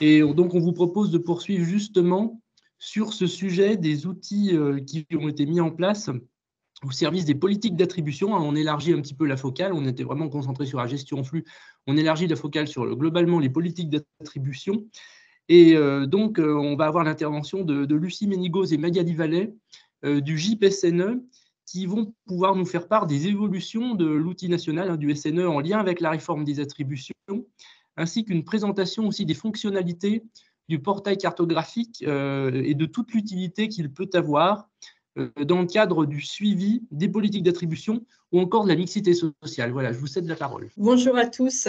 Et donc, on vous propose de poursuivre justement sur ce sujet des outils qui ont été mis en place au service des politiques d'attribution. On élargit un petit peu la focale, on était vraiment concentré sur la gestion en flux, on élargit la focale sur globalement les politiques d'attribution. Et donc, on va avoir l'intervention de Lucie Ménigoz et Magali Vallet du GIP SNE, qui vont pouvoir nous faire part des évolutions de l'outil national du SNE en lien avec la réforme des attributions, ainsi qu'une présentation aussi des fonctionnalités du portail cartographique et de toute l'utilité qu'il peut avoir dans le cadre du suivi des politiques d'attribution ou encore de la mixité sociale. Voilà, je vous cède la parole. Bonjour à tous,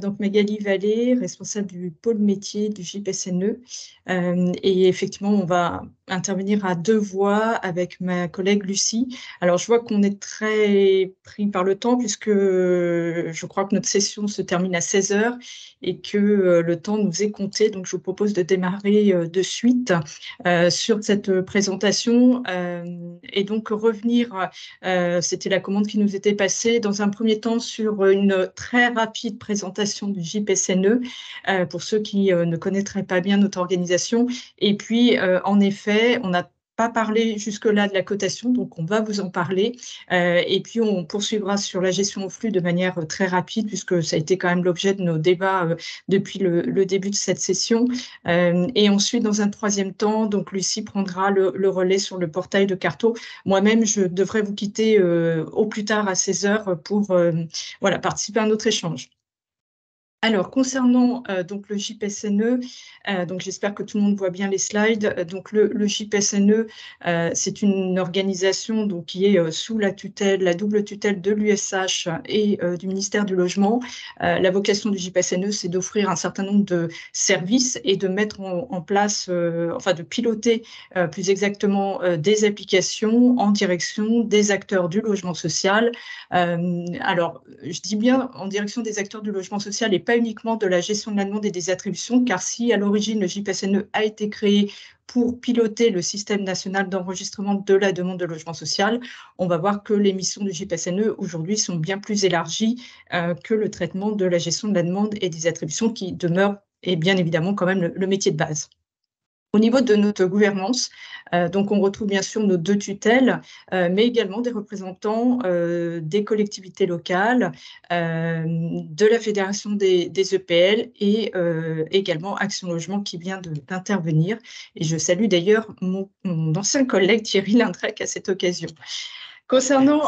donc Magali Vallet, responsable du pôle métier du JPSNE. Et effectivement, on va intervenir à deux voix avec ma collègue Lucie. Alors, je vois qu'on est très pris par le temps puisque je crois que notre session se termine à 16 h et que le temps nous est compté. Donc, je vous propose de démarrer de suite sur cette présentation et donc revenir, c'était la commande qui nous était passée dans un premier temps sur une très rapide présentation du JPSNE pour ceux qui ne connaîtraient pas bien notre organisation. Et puis, en effet, on n'a pas parlé jusque-là de la cotation, donc on va vous en parler. Et puis, on poursuivra sur la gestion au flux de manière très rapide, puisque ça a été quand même l'objet de nos débats depuis le début de cette session. Et ensuite, dans un troisième temps, donc Lucie prendra le relais sur le portail de Carto. Moi-même, je devrais vous quitter au plus tard à 16 h pour voilà, participer à un autre échange. Alors, concernant donc le JPSNE, donc j'espère que tout le monde voit bien les slides. Donc le JPSNE, c'est une organisation donc qui est sous la tutelle, la double tutelle de l'USH et du ministère du Logement. La vocation du JPSNE, c'est d'offrir un certain nombre de services et de mettre en place, enfin de piloter plus exactement des applications en direction des acteurs du logement social. Alors, je dis bien en direction des acteurs du logement social et pas uniquement de la gestion de la demande et des attributions, car si à l'origine le JPSNE a été créé pour piloter le système national d'enregistrement de la demande de logement social, on va voir que les missions du JPSNE aujourd'hui sont bien plus élargies que le traitement de la gestion de la demande et des attributions qui demeure et bien évidemment quand même le métier de base. Au niveau de notre gouvernance, donc on retrouve bien sûr nos deux tutelles, mais également des représentants des collectivités locales, de la Fédération des EPL et également Action Logement qui vient d'intervenir. Et je salue d'ailleurs mon ancien collègue Thierry Lindrec à cette occasion. Concernant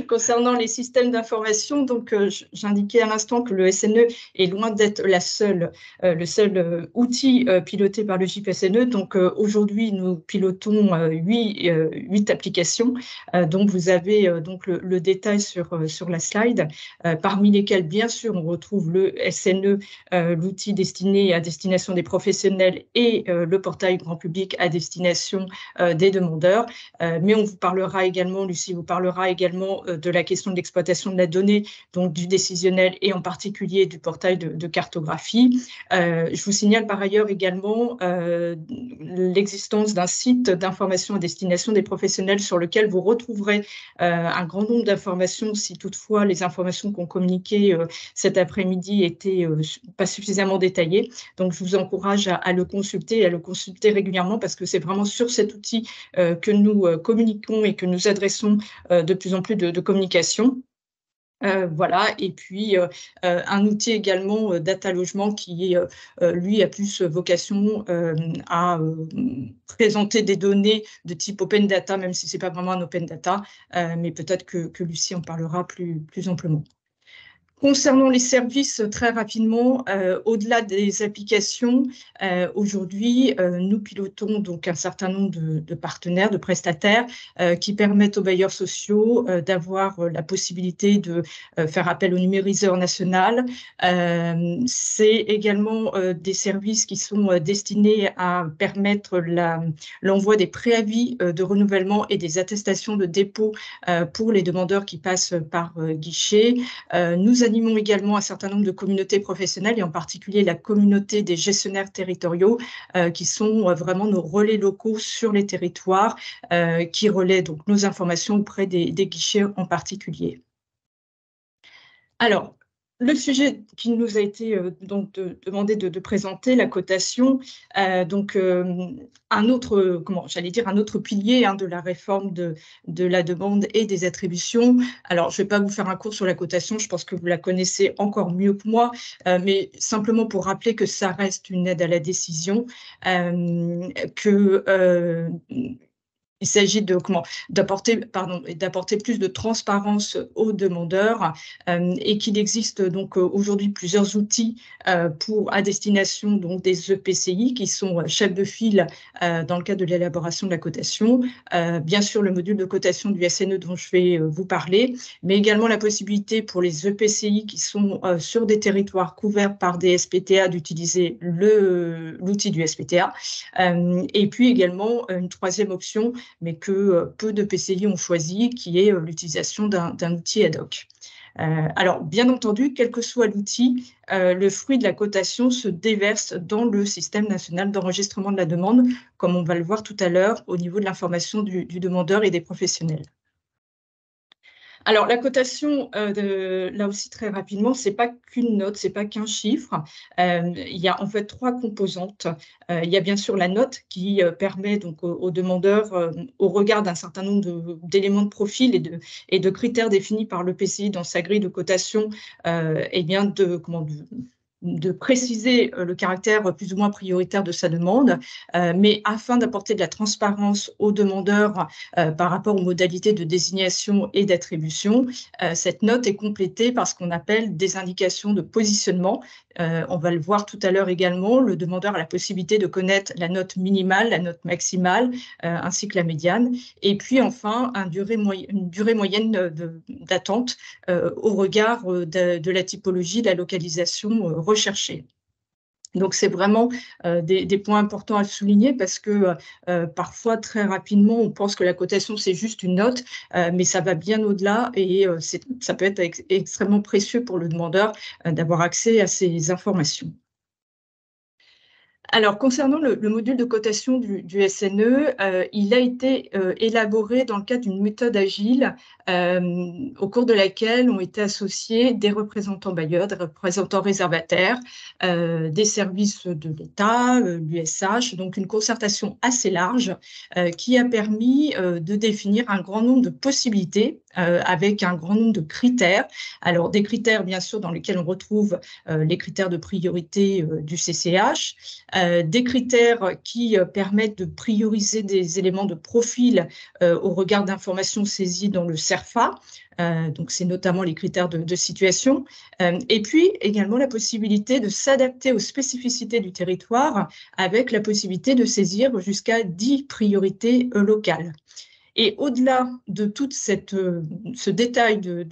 Concernant les systèmes d'information, donc j'indiquais à l'instant que le SNE est loin d'être le seul outil piloté par le JPSNE. Donc aujourd'hui, nous pilotons 8 applications. Donc vous avez donc le détail sur la slide, parmi lesquelles, bien sûr, on retrouve le SNE, l'outil destiné à destination des professionnels et le portail grand public à destination des demandeurs. Mais on vous parlera également, Lucie vous parlera également de la question de l'exploitation de la donnée, donc du décisionnel et en particulier du portail de cartographie. Je vous signale par ailleurs également l'existence d'un site d'information à destination des professionnels sur lequel vous retrouverez un grand nombre d'informations si toutefois les informations qu'on communiquait cet après-midi étaient pas suffisamment détaillées. Donc je vous encourage à le consulter et à le consulter régulièrement parce que c'est vraiment sur cet outil que nous communiquons et que nous adressons de plus en plus de communication. Voilà, et puis un outil également Data Logement qui lui a plus vocation à présenter des données de type Open Data, même si ce n'est pas vraiment un Open Data, mais peut-être que Lucie en parlera plus amplement. Concernant les services, très rapidement, au-delà des applications, aujourd'hui, nous pilotons donc un certain nombre de partenaires, de prestataires qui permettent aux bailleurs sociaux d'avoir la possibilité de faire appel au numériseur national. C'est également des services qui sont destinés à permettre l'envoi des préavis de renouvellement et des attestations de dépôt pour les demandeurs qui passent par guichet. Nous animons également un certain nombre de communautés professionnelles et en particulier la communauté des gestionnaires territoriaux qui sont vraiment nos relais locaux sur les territoires qui relaient donc nos informations auprès des guichets en particulier. Alors, le sujet qui nous a été demandé de présenter, la cotation, un autre, un autre pilier de la réforme de la demande et des attributions. Alors, je ne vais pas vous faire un cours sur la cotation, je pense que vous la connaissez encore mieux que moi, mais simplement pour rappeler que ça reste une aide à la décision, il s'agit d'apporter plus de transparence aux demandeurs et qu'il existe donc aujourd'hui plusieurs outils à destination donc des EPCI qui sont chefs de file dans le cadre de l'élaboration de la cotation. Bien sûr, le module de cotation du SNE dont je vais vous parler, mais également la possibilité pour les EPCI qui sont sur des territoires couverts par des SPTA d'utiliser l'outil du SPTA. Et puis également une troisième option, mais que peu de PCI ont choisi, qui est l'utilisation d'un outil ad hoc. Alors, bien entendu, quel que soit l'outil, le fruit de la cotation se déverse dans le système national d'enregistrement de la demande, comme on va le voir tout à l'heure au niveau de l'information du demandeur et des professionnels. Alors, la cotation, là aussi très rapidement, ce n'est pas qu'une note, ce n'est pas qu'un chiffre. Il y a en fait trois composantes. Il y a bien sûr la note qui permet donc aux demandeurs, au regard d'un certain nombre d'éléments de profil et de critères définis par le PCI dans sa grille de cotation, de préciser le caractère plus ou moins prioritaire de sa demande, mais afin d'apporter de la transparence aux demandeurs par rapport aux modalités de désignation et d'attribution, cette note est complétée par ce qu'on appelle des indications de positionnement. On va le voir tout à l'heure également, le demandeur a la possibilité de connaître la note minimale, la note maximale, ainsi que la médiane. Et puis enfin, une durée moyenne d'attente au regard de la typologie, de la localisation recherchée. Donc, c'est vraiment des points importants à souligner parce que parfois, très rapidement, on pense que la cotation, c'est juste une note, mais ça va bien au-delà et ça peut être extrêmement précieux pour le demandeur d'avoir accès à ces informations. Alors, concernant le module de cotation du SNE, il a été élaboré dans le cadre d'une méthode agile au cours de laquelle ont été associés des représentants bailleurs, des représentants réservataires, des services de l'État, l'USH, donc une concertation assez large qui a permis de définir un grand nombre de possibilités avec un grand nombre de critères. Alors, des critères, bien sûr, dans lesquels on retrouve les critères de priorité du CCH, des critères qui permettent de prioriser des éléments de profil au regard d'informations saisies dans le CERFA. Donc, c'est notamment les critères de situation. Et puis, également la possibilité de s'adapter aux spécificités du territoire avec la possibilité de saisir jusqu'à 10 priorités locales. Et au-delà de tout ce détail de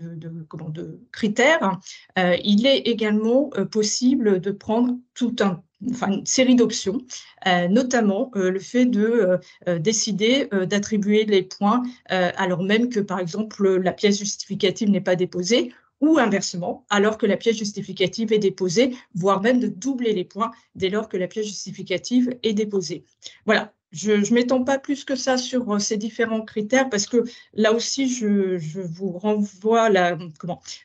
critères, il est également possible de prendre une série d'options, notamment le fait de décider d'attribuer les points alors même que, par exemple, la pièce justificative n'est pas déposée, ou inversement, alors que la pièce justificative est déposée, voire même de doubler les points dès lors que la pièce justificative est déposée. Voilà. Je ne m'étends pas plus que ça sur ces différents critères parce que là aussi, je vous renvoie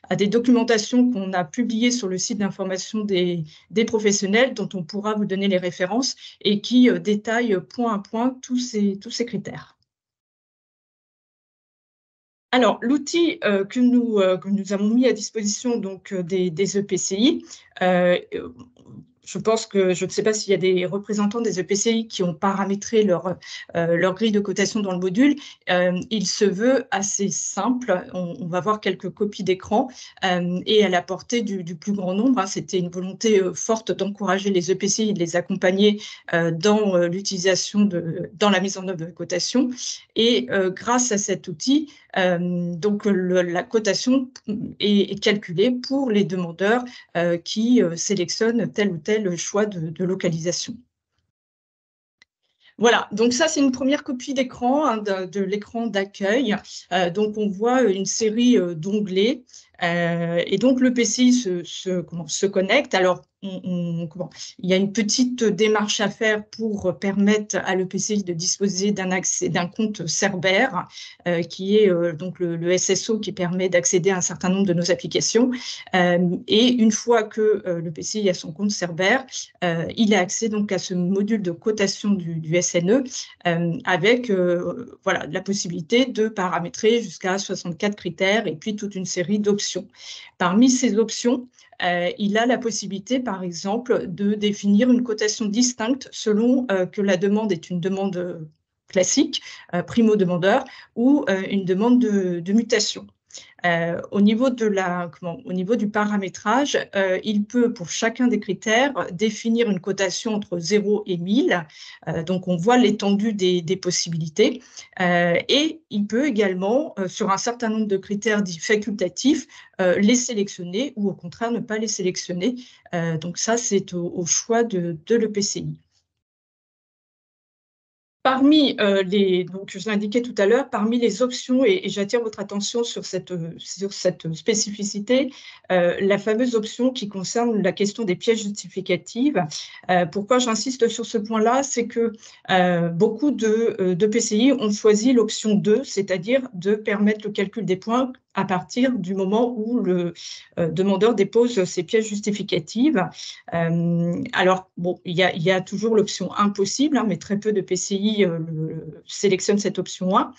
à des documentations qu'on a publiées sur le site d'information des professionnels dont on pourra vous donner les références et qui détaillent point à point tous ces critères. Alors, l'outil que nous avons mis à disposition donc, des EPCI, je pense que je ne sais pas s'il y a des représentants des EPCI qui ont paramétré leur grille de cotation dans le module. Il se veut assez simple. On va voir quelques copies d'écran et à la portée du plus grand nombre. C'était une volonté forte d'encourager les EPCI et de les accompagner dans l'utilisation dans la mise en œuvre de la cotation. Et grâce à cet outil, donc la cotation est calculée pour les demandeurs qui sélectionnent tel ou tel choix de localisation. Voilà, donc ça, c'est une première copie d'écran, de l'écran d'accueil. Donc, on voit une série d'onglets Et donc, l'EPCI se connecte. Alors, il y a une petite démarche à faire pour permettre à l'EPCI de disposer d'un compte Cerber, qui est donc le SSO qui permet d'accéder à un certain nombre de nos applications. Et une fois que l'EPCI a son compte Cerber, il a accès donc à ce module de cotation du SNE avec voilà, la possibilité de paramétrer jusqu'à 64 critères et puis toute une série d'options. Parmi ces options, il a la possibilité, par exemple, de définir une cotation distincte selon que la demande est une demande classique, primo-demandeur, ou une demande de mutation. Au niveau du paramétrage, il peut, pour chacun des critères, définir une cotation entre 0 et 1000. Donc, on voit l'étendue des possibilités. Et il peut également, sur un certain nombre de critères dits facultatifs, les sélectionner ou au contraire ne pas les sélectionner. Donc, ça, c'est au choix de l'EPCI. Parmi donc je l'indiquais tout à l'heure, parmi les options, et j'attire votre attention sur cette spécificité, la fameuse option qui concerne la question des pièces justificatives. Pourquoi j'insiste sur ce point-là? C'est que beaucoup de PCI ont choisi l'option 2, c'est-à-dire de permettre le calcul des points à partir du moment où le demandeur dépose ses pièces justificatives. Alors, bon, il y a toujours l'option 1 possible, mais très peu de PCI sélectionnent cette option 1.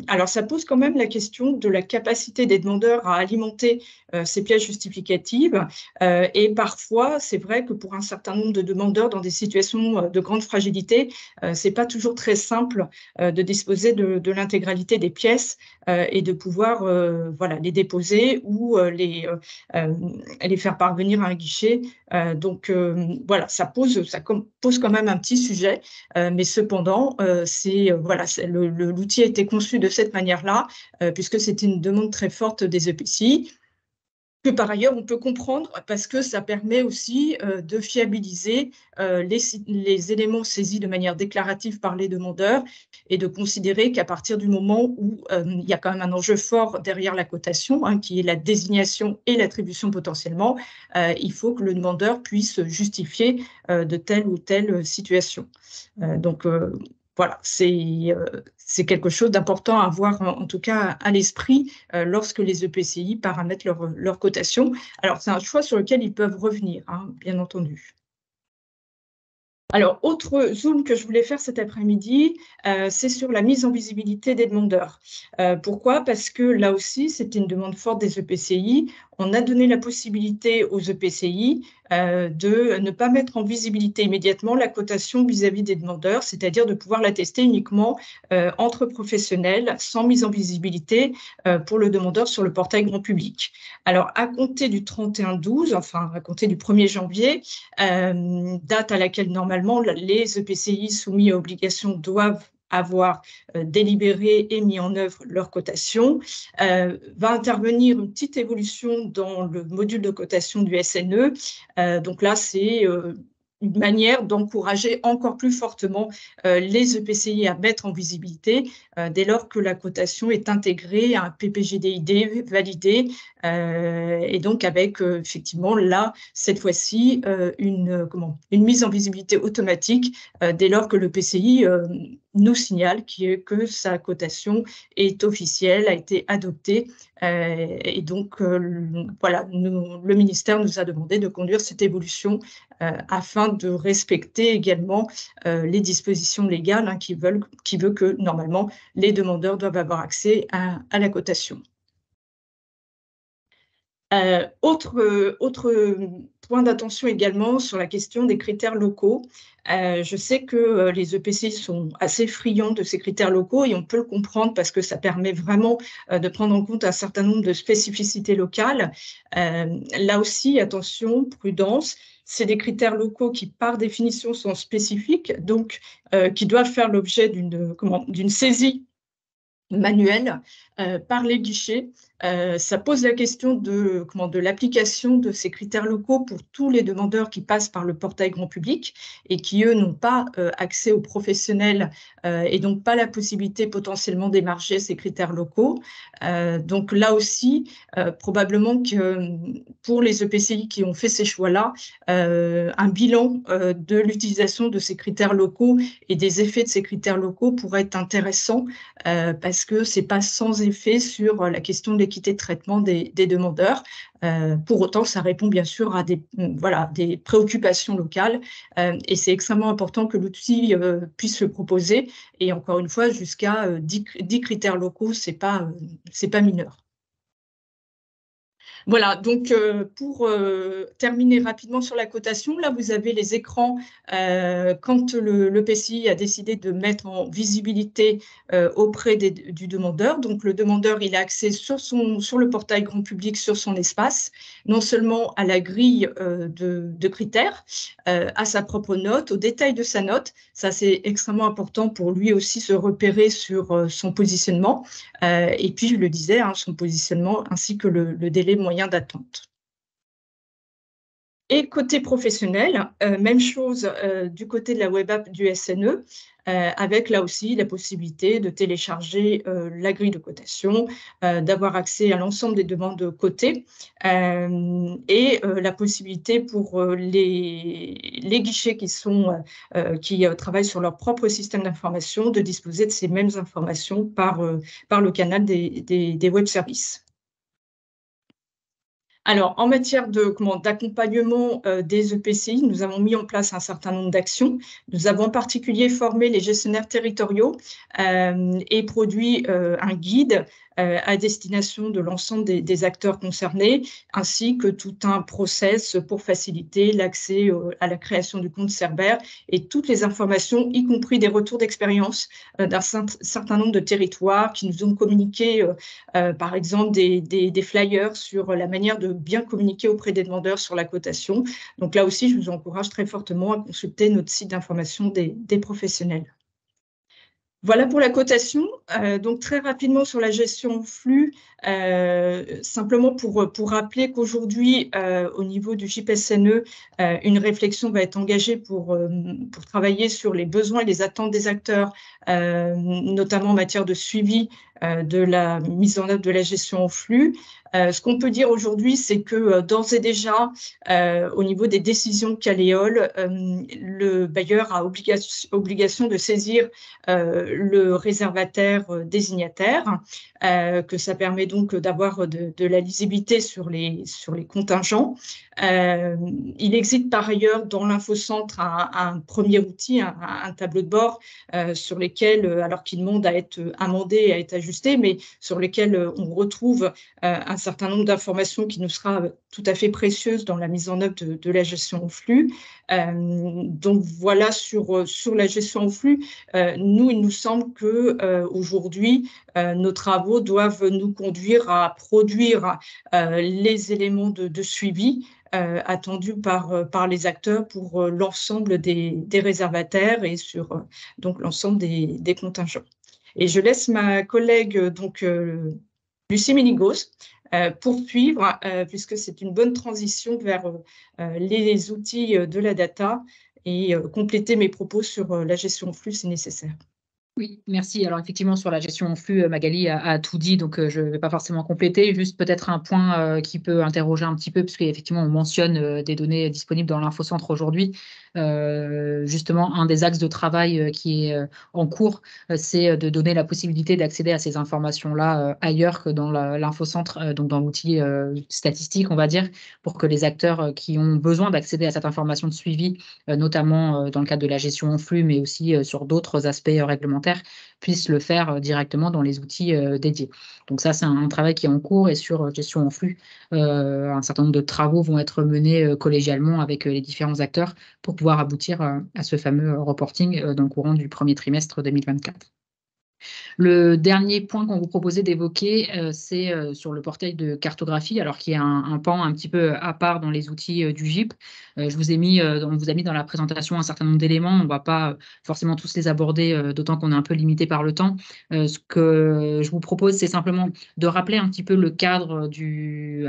Alors, ça pose quand même la question de la capacité des demandeurs à alimenter ces pièces justificatives. Et parfois, c'est vrai que pour un certain nombre de demandeurs dans des situations de grande fragilité, ce n'est pas toujours très simple de disposer de l'intégralité des pièces et de pouvoir voilà, les déposer ou les faire parvenir à un guichet. Donc, voilà, ça pose quand même un petit sujet, mais cependant, voilà, l'outil a été conçu de cette manière-là, puisque c'était une demande très forte des EPCI, que par ailleurs on peut comprendre parce que ça permet aussi de fiabiliser les éléments saisis de manière déclarative par les demandeurs et de considérer qu'à partir du moment où il y a quand même un enjeu fort derrière la cotation, qui est la désignation et l'attribution potentiellement, il faut que le demandeur puisse justifier de telle ou telle situation. Donc, voilà, c'est quelque chose d'important à avoir, en tout cas, à l'esprit lorsque les EPCI paramètrent leur cotation. Alors, c'est un choix sur lequel ils peuvent revenir, bien entendu. Alors, autre zoom que je voulais faire cet après-midi, c'est sur la mise en visibilité des demandeurs. Pourquoi? Parce que là aussi, c'était une demande forte des EPCI. On a donné la possibilité aux EPCI de ne pas mettre en visibilité immédiatement la cotation vis-à-vis des demandeurs, c'est-à-dire de pouvoir la tester uniquement entre professionnels, sans mise en visibilité pour le demandeur sur le portail grand public. Alors, à compter du 31/12, enfin, à compter du 1er janvier, date à laquelle normalement les EPCI soumis à obligation doivent avoir délibéré et mis en œuvre leur cotation, va intervenir une petite évolution dans le module de cotation du SNE. Donc là, c'est une manière d'encourager encore plus fortement les EPCI à mettre en visibilité dès lors que la cotation est intégrée à un PPGDID validé et donc avec effectivement là, cette fois-ci, une mise en visibilité automatique dès lors que le PCI nous signale que sa cotation est officielle, a été adoptée. Et donc, voilà, le ministère nous a demandé de conduire cette évolution afin de respecter également les dispositions légales qui veut que, normalement, les demandeurs doivent avoir accès à la cotation. Autre point d'attention également sur la question des critères locaux. Je sais que les EPCI sont assez friands de ces critères locaux et on peut le comprendre parce que ça permet vraiment de prendre en compte un certain nombre de spécificités locales. Là aussi, attention, prudence, c'est des critères locaux qui, par définition, sont spécifiques, donc qui doivent faire l'objet d'une saisie manuelle par les guichets. Ça pose la question de l'application de ces critères locaux pour tous les demandeurs qui passent par le portail grand public et qui, eux, n'ont pas accès aux professionnels et donc pas la possibilité potentiellement d'émarger ces critères locaux. Donc là aussi, probablement que pour les EPCI qui ont fait ces choix-là, un bilan de l'utilisation de ces critères locaux et des effets de ces critères locaux pourrait être intéressant parce que ce n'est pas sans effet sur la question de l'équité de traitement des demandeurs. Pour autant, ça répond bien sûr à des préoccupations locales et c'est extrêmement important que l'outil puisse le proposer. Et encore une fois, jusqu'à 10 critères locaux, c'est pas mineur. Voilà, donc pour terminer rapidement sur la cotation, là vous avez les écrans quand le PCI a décidé de mettre en visibilité auprès du demandeur. Donc le demandeur, il a accès sur le portail grand public, sur son espace, non seulement à la grille de critères, à sa propre note, au détail de sa note. Ça, c'est extrêmement important pour lui aussi se repérer sur son positionnement. Et puis, je le disais, son positionnement ainsi que le délai moyen d'attente. Et côté professionnel, même chose du côté de la web app du SNE, avec là aussi la possibilité de télécharger la grille de cotation, d'avoir accès à l'ensemble des demandes cotées et la possibilité pour les guichets qui travaillent sur leur propre système d'information de disposer de ces mêmes informations par le canal des web services. Alors, en matière d'accompagnement des EPCI, nous avons mis en place un certain nombre d'actions. Nous avons en particulier formé les gestionnaires territoriaux et produit un guide à destination de l'ensemble des acteurs concernés, ainsi que tout un process pour faciliter l'accès à la création du compte Cerber et toutes les informations, y compris des retours d'expérience d'un certain nombre de territoires qui nous ont communiqué, par exemple, des flyers sur la manière de bien communiquer auprès des demandeurs sur la cotation. Donc là aussi, je vous encourage très fortement à consulter notre site d'information des professionnels. Voilà pour la cotation. Donc très rapidement sur la gestion flux, simplement pour rappeler qu'aujourd'hui, au niveau du JPSNE, une réflexion va être engagée pour travailler sur les besoins et les attentes des acteurs, notamment en matière de suivi de la mise en œuvre de la gestion au flux. Ce qu'on peut dire aujourd'hui, c'est que d'ores et déjà, au niveau des décisions Caléol, le bailleur a obligation de saisir le réservataire désignataire, que ça permet donc d'avoir de la lisibilité sur les contingents. Il existe par ailleurs dans l'infocentre un premier outil, un tableau de bord sur lesquels, alors qu'il demande à être amendé et à être ajusté, mais sur lesquels on retrouve un certain nombre d'informations qui nous sera tout à fait précieuse dans la mise en œuvre de la gestion au flux. Donc voilà sur la gestion au flux. Nous, il nous semble qu'aujourd'hui, nos travaux doivent nous conduire à produire les éléments de suivi attendus par les acteurs pour l'ensemble des réservataires et sur donc l'ensemble des contingents. Et je laisse ma collègue Lucie Ménigos poursuivre, puisque c'est une bonne transition vers les outils de la data et compléter mes propos sur la gestion en flux si nécessaire. Oui, merci. Alors effectivement, sur la gestion en flux, Magali a tout dit, donc je ne vais pas forcément compléter. Juste peut-être un point qui peut interroger un petit peu, puisqu'effectivement, on mentionne des données disponibles dans l'infocentre aujourd'hui. Justement, un des axes de travail qui est en cours, c'est de donner la possibilité d'accéder à ces informations-là ailleurs que dans l'infocentre, donc dans l'outil statistique, on va dire, pour que les acteurs qui ont besoin d'accéder à cette information de suivi, notamment dans le cadre de la gestion en flux, mais aussi sur d'autres aspects réglementaires, puissent le faire directement dans les outils dédiés. Donc ça, c'est un travail qui est en cours et sur gestion en flux, un certain nombre de travaux vont être menés collégialement avec les différents acteurs pour pouvoir aboutir à ce fameux reporting dans le courant du premier trimestre 2024. Le dernier point qu'on vous proposait d'évoquer, c'est sur le portail de cartographie, alors qui est un pan un petit peu à part dans les outils du GIP. On vous a mis dans la présentation un certain nombre d'éléments. On ne va pas forcément tous les aborder, d'autant qu'on est un peu limité par le temps. Ce que je vous propose, c'est simplement de rappeler un petit peu le cadre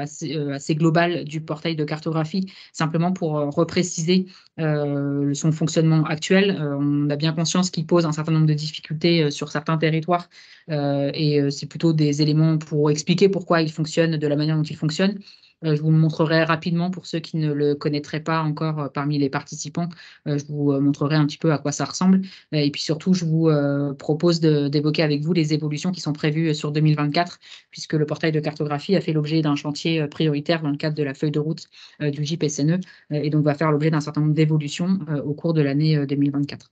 assez global du portail de cartographie, simplement pour repréciser son fonctionnement actuel. On a bien conscience qu'il pose un certain nombre de difficultés sur certains territoires et c'est plutôt des éléments pour expliquer pourquoi il fonctionne de la manière dont il fonctionne. Je vous le montrerai rapidement pour ceux qui ne le connaîtraient pas encore parmi les participants. Je vous montrerai un petit peu à quoi ça ressemble. Et puis surtout, je vous propose d'évoquer avec vous les évolutions qui sont prévues sur 2024, puisque le portail de cartographie a fait l'objet d'un chantier prioritaire dans le cadre de la feuille de route du GIP SNE et donc va faire l'objet d'un certain nombre d'évolutions au cours de l'année 2024.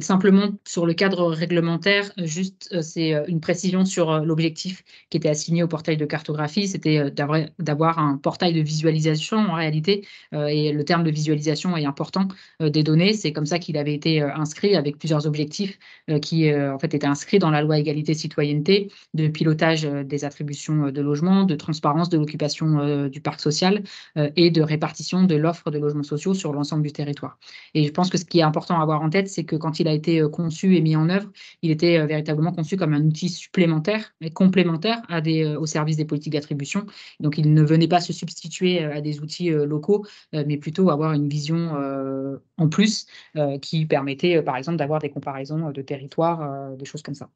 Simplement sur le cadre réglementaire, juste c'est une précision sur l'objectif qui était assigné au portail de cartographie, c'était d'avoir un portail de visualisation en réalité, et le terme de visualisation est important des données. C'est comme ça qu'il avait été inscrit avec plusieurs objectifs qui en fait étaient inscrits dans la loi égalité-citoyenneté, de pilotage des attributions de logements, de transparence de l'occupation du parc social et de répartition de l'offre de logements sociaux sur l'ensemble du territoire. Et je pense que ce qui est important à avoir en tête, c'est que quand il a été conçu et mis en œuvre, il était véritablement conçu comme un outil supplémentaire et complémentaire au service des politiques d'attribution. Donc, il ne venait pas se substituer à des outils locaux, mais plutôt avoir une vision en plus qui permettait, par exemple, d'avoir des comparaisons de territoires, des choses comme ça.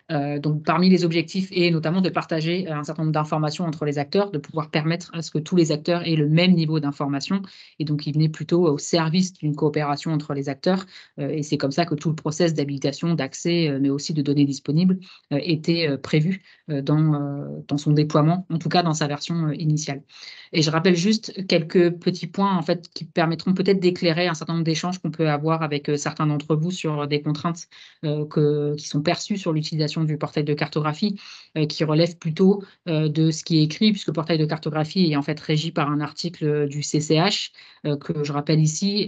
Donc, parmi les objectifs et notamment de partager un certain nombre d'informations entre les acteurs, de pouvoir permettre à ce que tous les acteurs aient le même niveau d'information. Et donc, il venait plutôt au service d'une coopération entre les acteurs. Et c'est comme ça que tout le process d'habilitation, d'accès, mais aussi de données disponibles était prévu dans son déploiement, en tout cas dans sa version initiale. Et je rappelle juste quelques petits points en fait, qui permettront peut-être d'éclairer un certain nombre d'échanges qu'on peut avoir avec certains d'entre vous sur des contraintes qui sont perçues sur l'utilisation du portail de cartographie, qui relève plutôt de ce qui est écrit, puisque le portail de cartographie est en fait régi par un article du CCH, que je rappelle ici,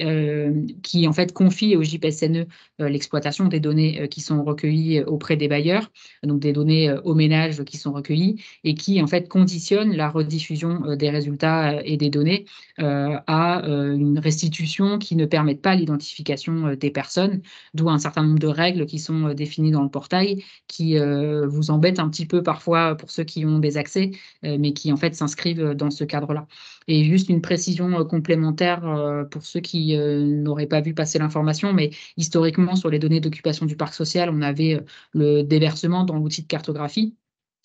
qui en fait confie au GIP-SNE l'exploitation des données qui sont recueillies auprès des bailleurs, donc des données aux ménages qui sont recueillies, et qui en fait conditionne la rediffusion des résultats et des données à une restitution qui ne permette pas l'identification des personnes, d'où un certain nombre de règles qui sont définies dans le portail, qui vous embêtent un petit peu parfois pour ceux qui ont des accès, mais qui en fait s'inscrivent dans ce cadre-là. Et juste une précision complémentaire pour ceux qui n'auraient pas vu passer l'information, mais historiquement sur les données d'occupation du parc social, on avait le déversement dans l'outil de cartographie.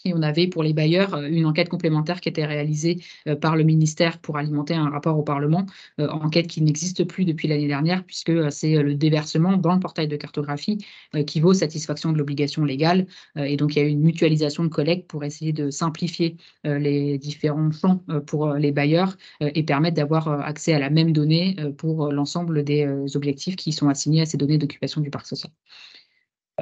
Et on avait pour les bailleurs une enquête complémentaire qui était réalisée par le ministère pour alimenter un rapport au Parlement, enquête qui n'existe plus depuis l'année dernière puisque c'est le déversement dans le portail de cartographie qui vaut satisfaction de l'obligation légale. Et donc, il y a eu une mutualisation de collecte pour essayer de simplifier les différents champs pour les bailleurs et permettre d'avoir accès à la même donnée pour l'ensemble des objectifs qui sont assignés à ces données d'occupation du parc social.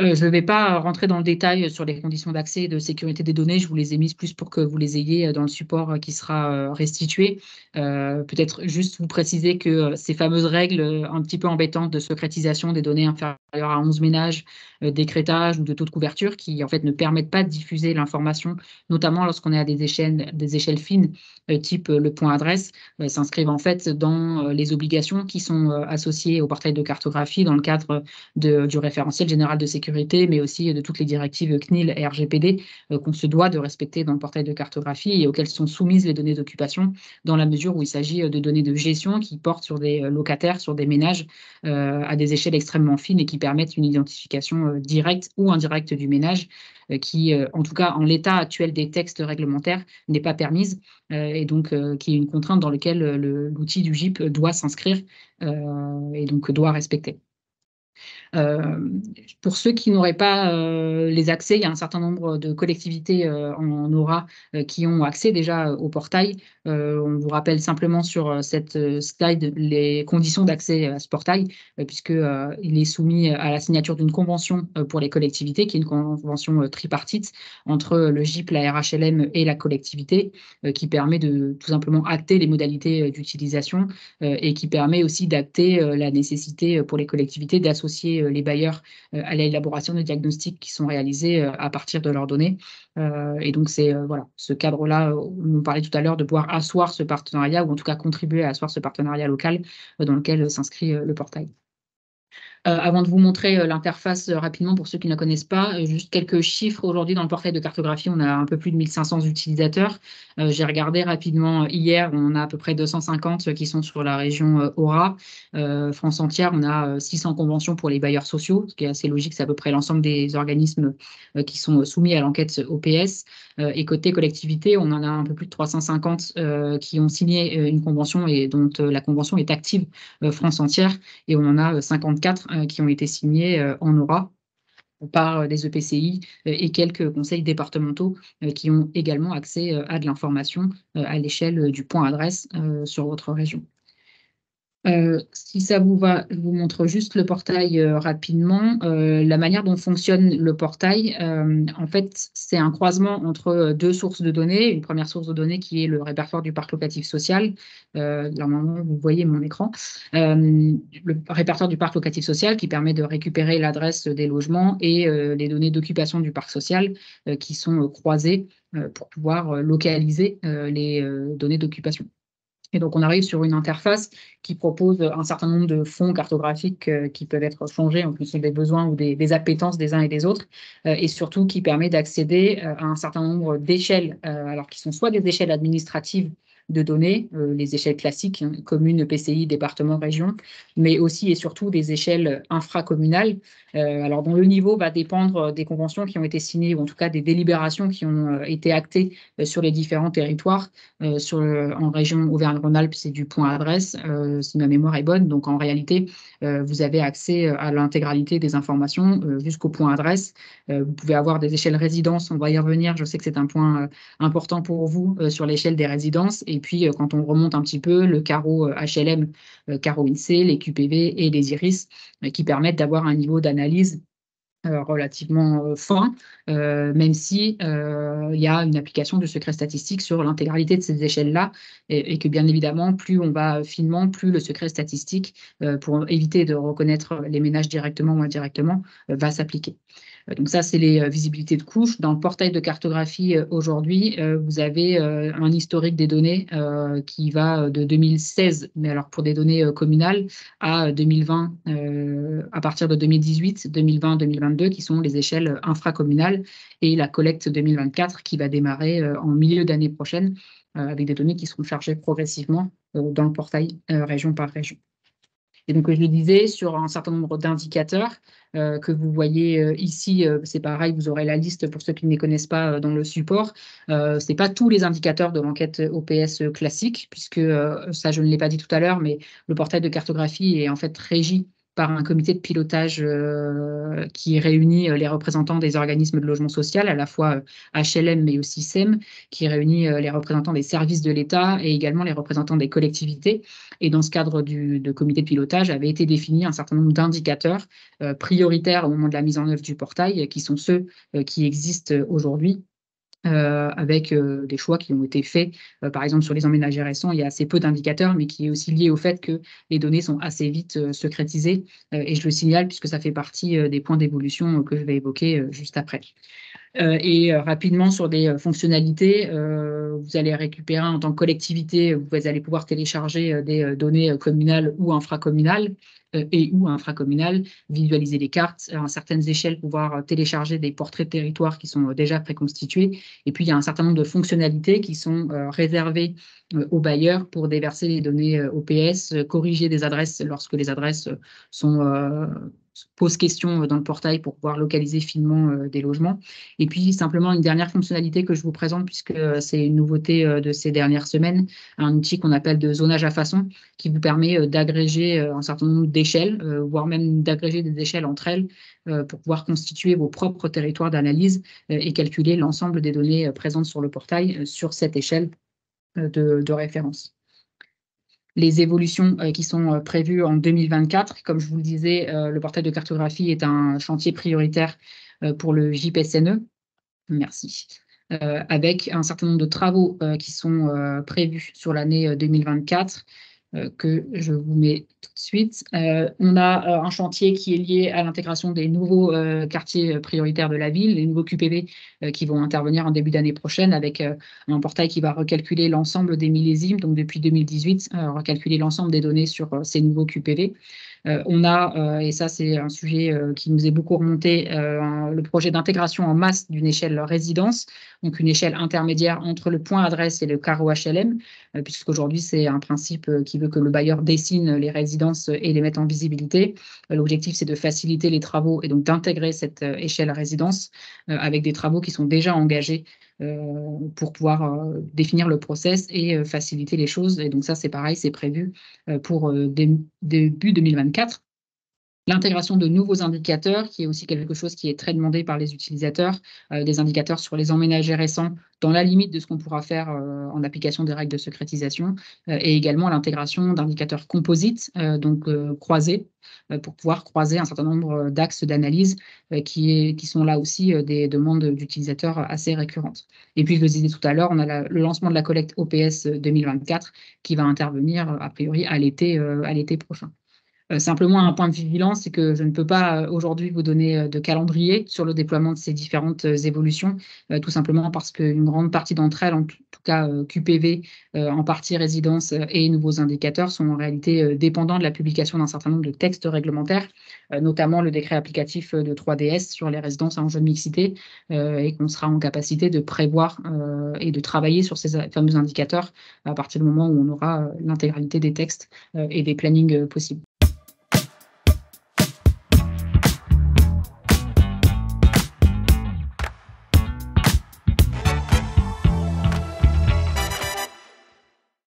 Je ne vais pas rentrer dans le détail sur les conditions d'accès et de sécurité des données. Je vous les ai mises plus pour que vous les ayez dans le support qui sera restitué. Peut-être juste vous préciser que ces fameuses règles un petit peu embêtantes de secrétisation des données inférieures à 11 ménages, d'écrêtage ou de taux de couverture qui en fait ne permettent pas de diffuser l'information, notamment lorsqu'on est à des échelles fines, type le point adresse, s'inscrivent en fait dans les obligations qui sont associées au portail de cartographie dans le cadre du référentiel général de sécurité, mais aussi de toutes les directives CNIL et RGPD qu'on se doit de respecter dans le portail de cartographie et auxquelles sont soumises les données d'occupation, dans la mesure où il s'agit de données de gestion qui portent sur des locataires, sur des ménages à des échelles extrêmement fines et qui permettent une identification directe ou indirecte du ménage qui, en tout cas en l'état actuel des textes réglementaires, n'est pas permise et donc qui est une contrainte dans laquelle l'outil du GIP doit s'inscrire et donc doit respecter. Pour ceux qui n'auraient pas les accès, il y a un certain nombre de collectivités en aura qui ont accès déjà au portail. On vous rappelle simplement sur cette slide les conditions d'accès à ce portail, puisqu'il est soumis à la signature d'une convention pour les collectivités, qui est une convention tripartite entre le GIP, la RHLM et la collectivité, qui permet de tout simplement acter les modalités d'utilisation et qui permet aussi d'acter la nécessité pour les collectivités d'associer associer les bailleurs à l'élaboration de diagnostics qui sont réalisés à partir de leurs données. Et donc, c'est voilà, ce cadre-là, on parlait tout à l'heure de pouvoir asseoir ce partenariat, ou en tout cas contribuer à asseoir ce partenariat local dans lequel s'inscrit le portail. Avant de vous montrer l'interface rapidement, pour ceux qui ne la connaissent pas, juste quelques chiffres. Aujourd'hui, dans le portail de cartographie, on a un peu plus de 1500 utilisateurs. J'ai regardé rapidement hier, on a à peu près 250 qui sont sur la région Aura. France entière, on a 600 conventions pour les bailleurs sociaux, ce qui est assez logique, c'est à peu près l'ensemble des organismes qui sont soumis à l'enquête OPS. Et côté collectivité, on en a un peu plus de 350 qui ont signé une convention et dont la convention est active France entière. Et on en a 54 qui ont été signés en Aura par des EPCI et quelques conseils départementaux qui ont également accès à de l'information à l'échelle du point adresse sur votre région. Si ça vous va, je vous montre juste le portail rapidement. La manière dont fonctionne le portail, en fait, c'est un croisement entre deux sources de données. Une première source de données qui est le répertoire du parc locatif social. Normalement, vous voyez mon écran. Le répertoire du parc locatif social qui permet de récupérer l'adresse des logements et les données d'occupation du parc social qui sont croisées pour pouvoir localiser les données d'occupation. Et donc, on arrive sur une interface qui propose un certain nombre de fonds cartographiques qui peuvent être changés en fonction des besoins ou des appétences des uns et des autres, et surtout qui permet d'accéder à un certain nombre d'échelles, alors qui sont soit des échelles administratives de données, les échelles classiques, hein, communes, PCI, département, région, mais aussi et surtout des échelles infracommunales. Alors, dont le niveau va dépendre des conventions qui ont été signées, ou en tout cas des délibérations qui ont été actées sur les différents territoires. En région Auvergne-Rhône-Alpes, c'est du point adresse, si ma mémoire est bonne. Donc, en réalité, vous avez accès à l'intégralité des informations jusqu'au point adresse. Vous pouvez avoir des échelles résidences, on va y revenir. Je sais que c'est un point important pour vous sur l'échelle des résidences. Et puis, quand on remonte un petit peu, le carreau HLM, carreau INSEE, les QPV et les IRIS, qui permettent d'avoir un niveau d'analyse relativement fin, même si il y a une application de secret statistique sur l'intégralité de ces échelles-là, et que bien évidemment, plus on va finement, plus le secret statistique, pour éviter de reconnaître les ménages directement ou indirectement, va s'appliquer. Donc ça, c'est les visibilités de couches. Dans le portail de cartographie aujourd'hui, vous avez un historique des données qui va de 2016, mais alors pour des données communales, à 2020, à partir de 2018, 2020, 2022, qui sont les échelles infracommunales, et la collecte 2024 qui va démarrer en milieu d'année prochaine, avec des données qui seront chargées progressivement dans le portail région par région. Et donc, je le disais, sur un certain nombre d'indicateurs que vous voyez ici, c'est pareil, vous aurez la liste pour ceux qui ne les connaissent pas dans le support. Ce n'est pas tous les indicateurs de l'enquête OPS classique, puisque ça, je ne l'ai pas dit tout à l'heure, mais le portail de cartographie est en fait régi par un comité de pilotage qui réunit les représentants des organismes de logement social, à la fois HLM mais aussi SEM, qui réunit les représentants des services de l'État et également les représentants des collectivités. Et dans ce cadre de comité de pilotage, avait été défini un certain nombre d'indicateurs prioritaires au moment de la mise en œuvre du portail, qui sont ceux qui existent aujourd'hui. Avec des choix qui ont été faits. Par exemple, sur les emménagés récents, il y a assez peu d'indicateurs, mais qui est aussi lié au fait que les données sont assez vite secrétisées. Et je le signale puisque ça fait partie des points d'évolution que je vais évoquer juste après. Et rapidement, sur des fonctionnalités, vous allez récupérer en tant que collectivité, vous allez pouvoir télécharger des données communales ou infracommunales, et ou infracommunales, visualiser les cartes, à certaines échelles, pouvoir télécharger des portraits de territoire qui sont déjà préconstitués. Et puis, il y a un certain nombre de fonctionnalités qui sont réservées aux bailleurs pour déverser les données OPS, corriger des adresses lorsque les adresses posent question dans le portail pour pouvoir localiser finement des logements. Et puis, simplement, une dernière fonctionnalité que je vous présente, puisque c'est une nouveauté de ces dernières semaines, un outil qu'on appelle de zonage à façon, qui vous permet d'agréger un certain nombre d'échelles, voire même d'agréger des échelles entre elles, pour pouvoir constituer vos propres territoires d'analyse et calculer l'ensemble des données présentes sur le portail sur cette échelle de référence. Les évolutions qui sont prévues en 2024, comme je vous le disais, le portail de cartographie est un chantier prioritaire pour le JPSNE. Merci. Avec un certain nombre de travaux qui sont prévus sur l'année 2024. que je vous mets tout de suite. On a un chantier qui est lié à l'intégration des nouveaux quartiers prioritaires de la ville, les nouveaux QPV qui vont intervenir en début d'année prochaine avec un portail qui va recalculer l'ensemble des millésimes, donc depuis 2018, recalculer l'ensemble des données sur ces nouveaux QPV. On a, et ça c'est un sujet qui nous est beaucoup remonté, le projet d'intégration en masse d'une échelle résidence, donc une échelle intermédiaire entre le point adresse et le carreau HLM, puisqu'aujourd'hui c'est un principe qui veut que le bailleur dessine les résidences et les mette en visibilité. L'objectif c'est de faciliter les travaux et donc d'intégrer cette échelle résidence avec des travaux qui sont déjà engagés pour pouvoir définir le process et faciliter les choses. Et donc ça, c'est pareil, c'est prévu pour début 2024. L'intégration de nouveaux indicateurs, qui est aussi quelque chose qui est très demandé par les utilisateurs, des indicateurs sur les emménagés récents, dans la limite de ce qu'on pourra faire en application des règles de secrétisation, et également l'intégration d'indicateurs composites, donc croisés, pour pouvoir croiser un certain nombre d'axes d'analyse qui sont là aussi des demandes d'utilisateurs assez récurrentes. Et puis, je le disais tout à l'heure, on a le lancement de la collecte OPS 2024 qui va intervenir a priori à l'été prochain. Simplement, un point de vigilance, c'est que je ne peux pas aujourd'hui vous donner de calendrier sur le déploiement de ces différentes évolutions, tout simplement parce qu'une grande partie d'entre elles, en tout cas QPV, en partie résidence et nouveaux indicateurs, sont en réalité dépendants de la publication d'un certain nombre de textes réglementaires, notamment le décret applicatif de 3DS sur les résidences à enjeu de mixité, et qu'on sera en capacité de prévoir et de travailler sur ces fameux indicateurs à partir du moment où on aura l'intégralité des textes et des plannings possibles.